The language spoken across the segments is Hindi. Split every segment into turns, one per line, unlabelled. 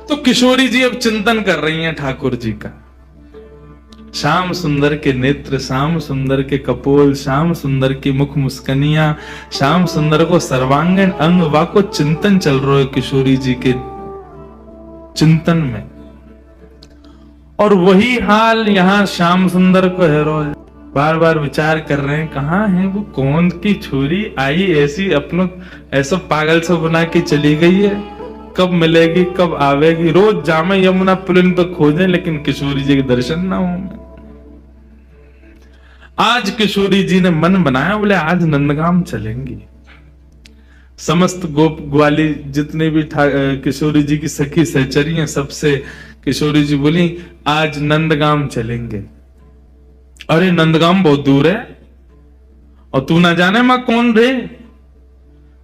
तो किशोरी जी अब चिंतन कर रही हैं ठाकुर जी का। श्याम सुंदर के नेत्र, श्याम सुंदर के कपोल, श्याम सुंदर की मुख मुस्कनिया, श्याम सुंदर को सर्वांगीण अंग वा को चिंतन चल रहा है किशोरी जी के चिंतन में। और वही हाल यहां श्याम सुंदर को है रोज, बार बार विचार कर रहे हैं कहाँ है वो, कौन की छोरी आई ऐसी अपनों ऐसा पागल से बना के चली गई है, कब मिलेगी कब आवेगी। रोज जामे यमुना पुलिन पे खोजें लेकिन किशोरी जी के दर्शन ना हो। आज किशोरी जी ने मन बनाया, बोले आज नंदगाम चलेंगी। समस्त गोप ग्वाली जितने भी किशोरी जी की सखी सहचरी हैं, सबसे किशोरी जी बोली आज नंदगाम चलेंगे। अरे नंदगाम बहुत दूर है और तू ना जाने मां कौन रे,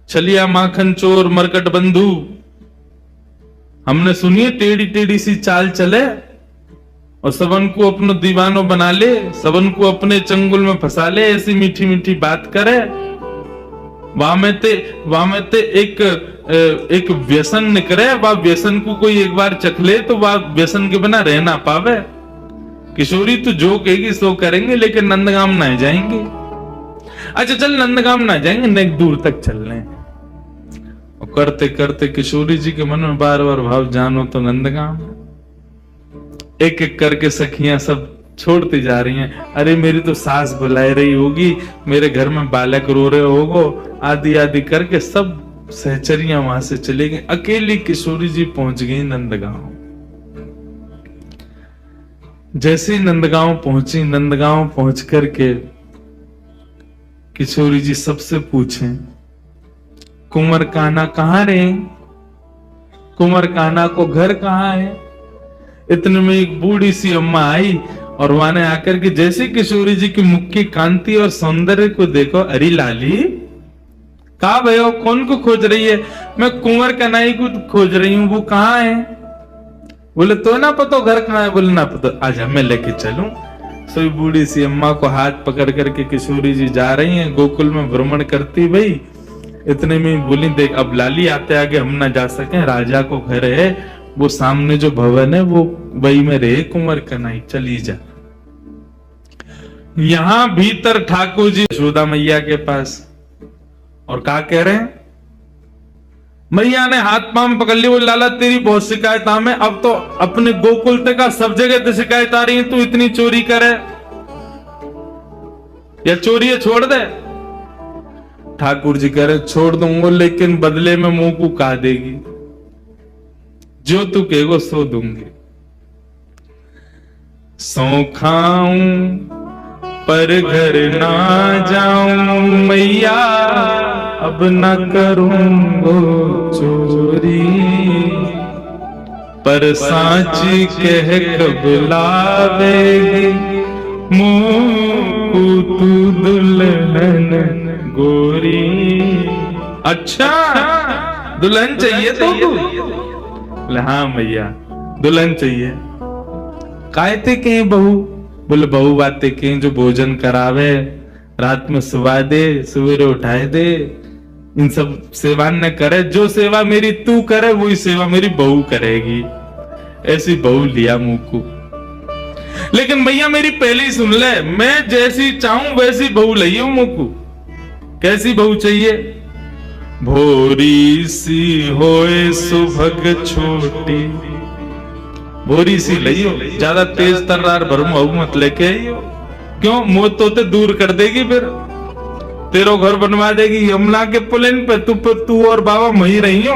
छलिया माखन चोर मरकट बंधु, हमने सुनिए टेढ़ी टेढ़ी सी चाल चले और सबन को अपनो दीवानो बना ले, सबन को अपने चंगुल में फंसा ले, ऐसी मीठी मीठी बात करे। वामेते एक व्यसन निकले, वह व्यसन को कोई एक बार चख ले तो वह व्यसन के बिना रह ना पावे। किशोरी तू जो कहेगी सो करेंगे लेकिन नंदगाम ना जाएंगे। अच्छा चल नंदगाम ना जाएंगे, नेक दूर तक चल रहे हैं। और करते करते किशोरी जी के मन में बार बार भाव जानो तो नंदगाम। एक एक करके सखियां सब छोड़ती जा रही हैं। अरे मेरी तो सास बुला रही होगी, मेरे घर में बालक रो रहे होगो, आदि आदि करके सब सहचरियां वहां से चले गई। अकेली किशोरी जी पहुंच गई नंदगांव। जैसे ही नंदगांव पहुंची, नंदगांव पहुंच करके किशोरी जी सबसे पूछे कुंवर कान्हा कहाँ रहे, कुंवर कान्हा को घर कहाँ है। इतने में एक बूढ़ी सी अम्मा आई और वहां ने आकर के जैसे किशोरी जी की मुख की कांति और सौंदर्य को देखो, अरे लाली कहा भयो, कौन को खोज रही है। मैं कुंवर कन्हई को खोज रही हूं, वो कहाँ है। बोले तो ना पता घर कहाँ है। बोले ना पता, आजा मैं लेके चलूं। सोई बूढ़ी सी अम्मा को हाथ पकड़ करके किशोरी जी जा रही हैं, गोकुल में भ्रमण करती भाई। इतने में बोली देख अब लाली आते आगे हम ना जा सके, राजा को घर है, वो सामने जो भवन है वो वही में रहे कुंवर कन्हई, चली जा। यहां भीतर ठाकुर जी यशोदा मैया के पास और क्या कह रहे हैं। मैया ने हाथ पांव पकड़ लिया, वो लाला तेरी बहुत शिकायत हमें, अब तो अपने गोकुल तक सब जगह तो शिकायत आ रही है, तू इतनी चोरी करे या चोरी छोड़ दे। ठाकुर जी कह रहे छोड़ दूंगा लेकिन बदले में मुंह को कहा देगी, जो तू कहेगो सो दूंगी। सौ खाऊं पर घर ना जाऊं मैया, अब न करूंगो चोरी, पर सांची कह कब लावेगी मुंह तू दुल्हन गोरी। अच्छा दुल्हन चाहिए तो हाँ मैया दुल्हन चाहिए। कायते के बहू। बोले बहू बातें के जो भोजन करावे, रात में सुवा दे, सवेरे उठाए दे, इन सब सेवा न करे। जो सेवा मेरी तू करे वही सेवा मेरी बहू करेगी। ऐसी बहू लिया मुंह को। लेकिन भैया मेरी पहले ही सुन ले, मैं जैसी चाहूं वैसी बहू लियो मुंह को। कैसी बहू चाहिए। भोरी सी होए सुभग छोटी, भोरी सी लियो, ज्यादा तेज तर्रार भरमू मत लेके आइयो। क्यों मुंह तो दूर कर देगी, फिर तेरो घर बनवा देगी यमुना के पुलिन पे। तू और बाबा वहीं रही हो,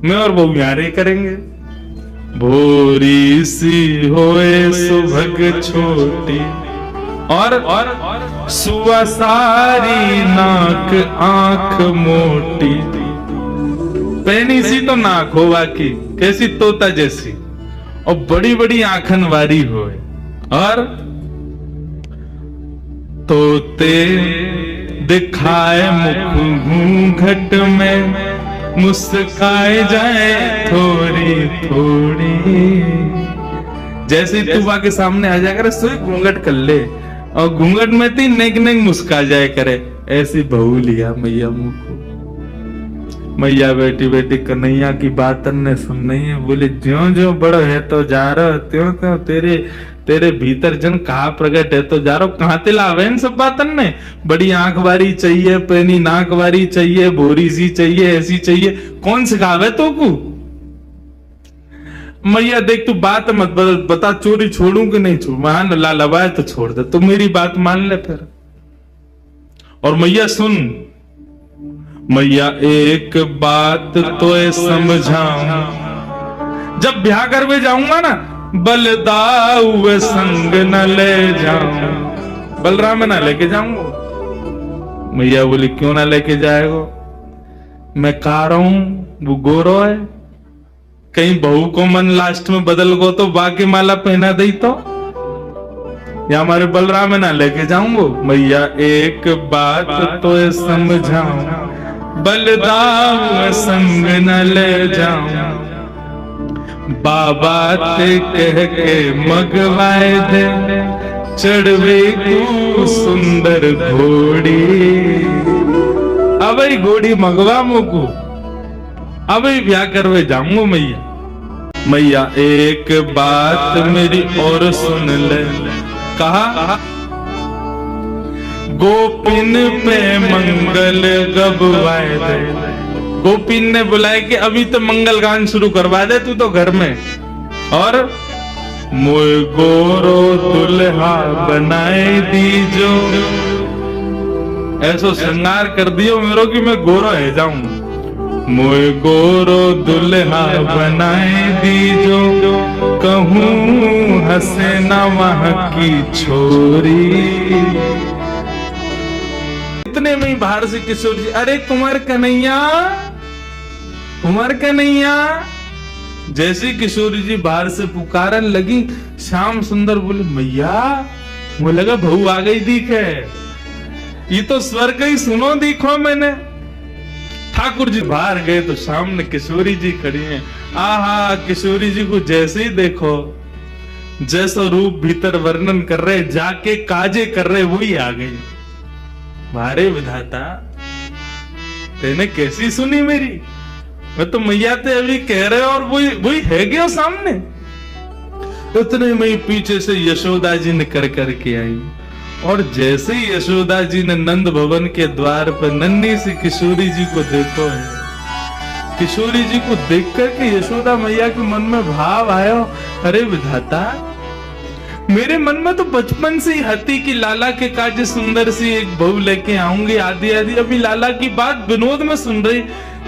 मैं और बहू यहाँ रहे करेंगे। भोरी सी होए सुभग छोटी और सुआ सारी नाक आंख मोटी। पैनी सी तो नाक हो बाकी कैसी तोता जैसी, और बड़ी बड़ी आंखन वारी हो, और तोते दिखाए मुख घूंघट में, मुस्काए जाए थोड़ी थोड़ी। जैसे तू के सामने आ जाए करे सोई घूंघट कर ले, और घूंघट में ती नेक नेक मुस्का जाए करे। ऐसी बहू लिया मैया मुंह को। मैया बेटी बेटी कन्हैया की बात ने सुन रही है। बोले ज्यो ज्यो बड़ो है तो जा रहा, त्यों त्यों तेरे तेरे भीतर जन कहा प्रकट है तो जा रहा। कहाँ ते लावे इन सब बातन ने? बड़ी आंख वारी चाहिए, पैनी नाक वारी चाहिए, भोरी सी चाहिए, ऐसी चाहिए, कौन सिखावे तो को? मैया देख तू बात मत बदल, बता चोरी छोड़ू कि नहीं छोड़ू? मान लालबाए तो छोड़ दे, तो मेरी बात मान ले फिर। और मैया सुन, मैया एक बात तो समझाऊं, जब ब्याह करवे जाऊंगा ना बलदाऊ संग न ले जाऊं, बलराम ना लेके जाऊंगा। मैया बोली क्यों ना लेके जाएगो? मैं कह रहा हूं वो गोरो है, कहीं बहू को मन लास्ट में बदल गो तो बाकी माला पहना दई तो, या हमारे बलराम ना लेके जाऊंगो। मैया एक बात तो समझाऊं, बलदाऊ संग न ले जाऊं, बाबा ते कह के मगवाए दे चढ़वे को सुंदर घोड़ी। अब घोड़ी मगवा मुकू, अब ब्याह करवे जाऊंगा। मैया मैया एक बात मेरी और सुन ले, कहा गोपिन पे मंगल गवाए दे। गोपिन ने बुलाया कि अभी तो मंगल गान शुरू करवा दे तू तो घर में, और मोए गोरो दुल्हा बनाए दीजो, ऐसो श्रृंगार कर दियो मेरो कि मैं गोरो है जाऊं। मोए गोरो दुल्हा बनाए दीजो, कहूं हंसे ना वहां की छोरी। इतने में ही बाहर से किशोर जी, अरे कुंवर कन्हैया, कुंवर कन्हैया। जैसे किशोरी जी बाहर से पुकारन लगी, श्याम सुंदर बोले मैया, मुझे लगा बहू आ गई दिखे, ये तो स्वर्ग ही सुनो दिखो मैंने। ठाकुर जी बाहर गए तो सामने किशोरी जी खड़ी हैं। आहा, किशोरी जी को जैसे ही देखो, जैसा रूप भीतर वर्णन कर रहे, जाके काजे कर रहे, वही आ गई। मारे विधाता, तेने कैसी सुनी मेरी? मैं तो मैया ते अभी कह रहे और वही है गया सामने। उतने में पीछे से यशोदा जी निकल करके आई, और जैसे ही यशोदा जी ने नंद भवन के द्वार पर नन्ही सी किशोरी जी को देखो है, किशोरी जी को देख करके यशोदा मैया के मन में भाव आया, अरे विधाता, मेरे मन में तो बचपन से ही हती कि लाला के काजे सुंदर सी एक बहू लेके आऊंगी, आदि आदि। अभी लाला की बात विनोद में सुन रही,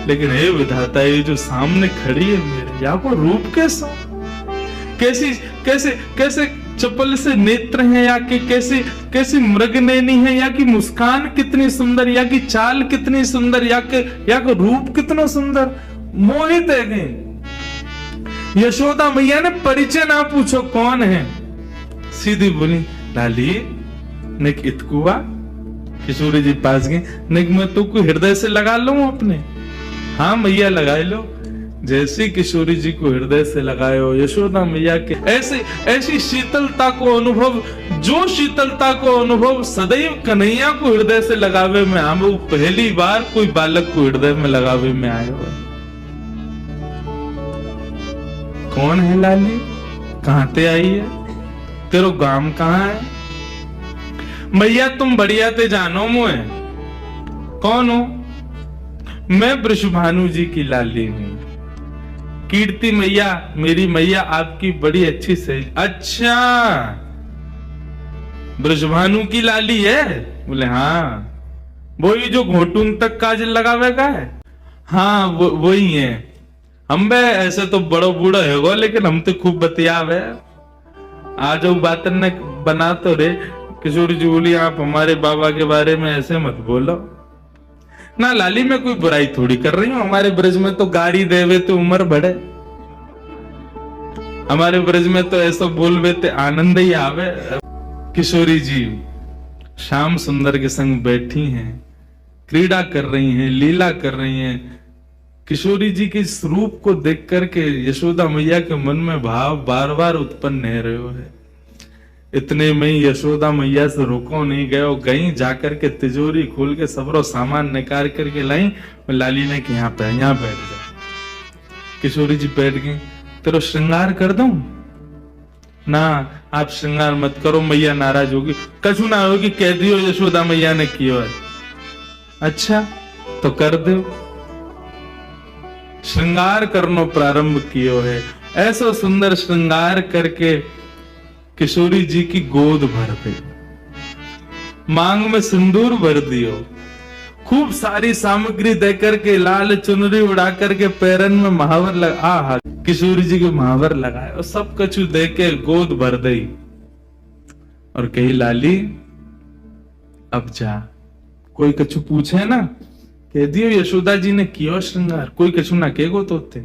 लेकिन हे विधाता, ये जो सामने खड़ी है मेरे, या को रूप कैसा, कैसी कैसे कैसे चपल से नेत्र हैं, या कि कैसी मृग नैनी है, या कि मुस्कान कितनी सुंदर, या कि चाल कितनी सुंदर, या कि रूप कितना सुंदर, मोहित है गए। यशोदा मैया ने परिचय ना पूछो कौन है, सीधी बोली लाली निक इतकुआ। किशोरी जी पास गए, निक मैं तो को हृदय से लगा लूं अपने। हाँ मैया लगाए लो। जैसी किशोरी जी को हृदय से लगायो, यशोदा मैया के ऐसी शीतलता को अनुभव, जो शीतलता को अनुभव सदैव कन्हैया को हृदय से लगावे में आम, वो पहली बार कोई बालक को हृदय में लगावे में आए हुए। कौन है लाली, कहां ते आई है, तेरो गांव कहाँ है? मैया तुम बढ़िया ते जानो मुझे, कौन हो? मैं वृषभानु जी की लाली हूं। कीर्ति मैया, मेरी मैया आपकी बड़ी अच्छी सही। अच्छा, वृषभानु की लाली है? बोले हाँ। वही जो घोटून तक काजल लगावेगा है? हाँ वही है। हम बे ऐसे तो बड़ो बूढ़ा है, लेकिन हम तो खूब बतियावे। आ जाओ बातन ने बना तो रे। किशोरी जी बोली आप हमारे बाबा के बारे में ऐसे मत बोलो ना लाली, मैं कोई बुराई थोड़ी कर रही हूँ। हमारे ब्रज में तो गाड़ी देवे तो उम्र बढ़े, हमारे ब्रज में तो ऐसा बोलवे ते आनंद ही आवे। किशोरी जी श्याम सुंदर के संग बैठी हैं, क्रीड़ा कर रही हैं, लीला कर रही हैं। किशोरी जी के इस रूप को देख करके यशोदा मैया के मन में भाव बार बार उत्पन्न हो रहे है। इतने में ही यशोदा मैया से रुको नहीं गए, गई जाकर के तिजोरी खोल के सबरो सामान निकाल करके लाई। लाली ने कि यहाँ बैठ जाओ। किशोरी जी बैठ गई। तेरो श्रृंगार कर दूं? ना, आप श्रृंगार मत करो, मैया नाराज होगी। कछु ना होगी, कह दियो यशोदा मैया ने कियो है। अच्छा तो कर दो। श्रृंगार करनो प्रारंभ कियो है। ऐसा सुंदर श्रृंगार करके किशोरी जी की गोद भर दी, मांग में सिंदूर भर दियो, खूब सारी सामग्री देकर के, लाल चुनरी उड़ा करके, पैरन में महावर लगा, किशोरी जी के महावर लगाए और सब कछु दे के गोद भर दी और कही लाली अब जा। कोई कछु पूछे ना, कह दियो यशोदा जी ने कियो श्रृंगार, कोई कछु ना कहेगो तो थे।